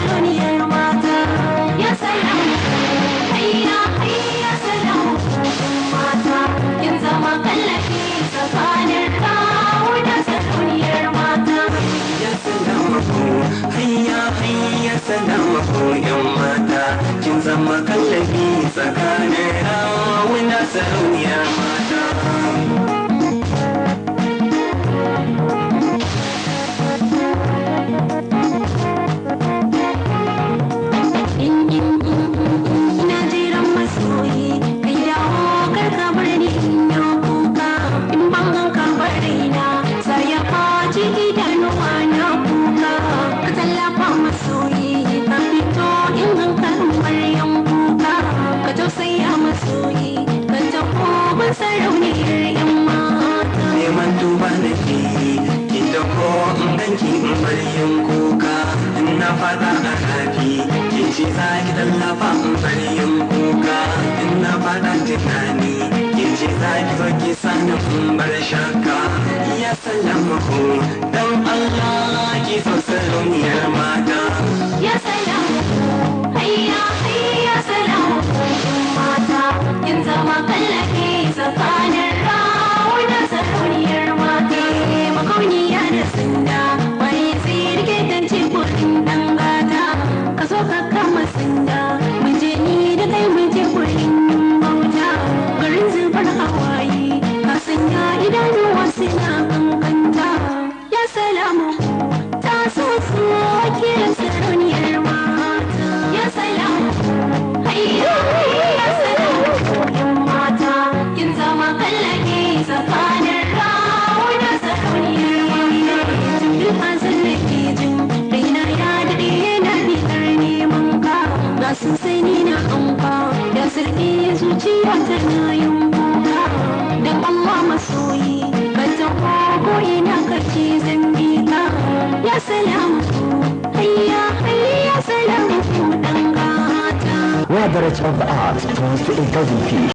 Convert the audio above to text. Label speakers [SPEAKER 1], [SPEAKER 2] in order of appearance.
[SPEAKER 1] sarauniyar mata. Ya salamu hayya hayya salamu mata, kin zama kallafi tsakanin kawo da sarauniyar mata.
[SPEAKER 2] Ya salamu hayya hayya salamu yan mata, kin zama kallafi tsakanin kawo da sarauniyar mata.
[SPEAKER 1] Sarauniyar yan mata.
[SPEAKER 2] Neman duba na ke ki dauko in ganki in bari yin kuka. In na fada a rafi ki ce za ki tallafa in bari yin kuka. In na fada tunani ki ce za ki zo ki sani in bar shakka. Ya sallama ku dan Allah ki so sarauniyar mata.
[SPEAKER 1] Ya salamu hayya hayya salamu mata, kin zama kallafi tsakanin rawo da sarauniyar mata. Makauniya da sanda waye sai rike dan ce gurin dan gata. Ka zo ka kama sanda mu je ni da kai mu je gurin bauta. Garin zubar hawaye ka sanya idanuwa suna kankanta. Ya salamu ta so ke sarauniyar mata. Ya salamu hayya hayya salamu yan mata, kin zama kallafi tsakanin rawo da sarauniyar mata. Duk azan da ke jin raina ya daɗe yana bidar neman ka. Ga sun sani na anka da sarki zuciya tana yin kuka. Dan Allah masoyi ka taho ko ina kake zambi ka. Ya salamu hayya hayya salamu dan gata.
[SPEAKER 3] Where the rich of the art turns to a golden fish.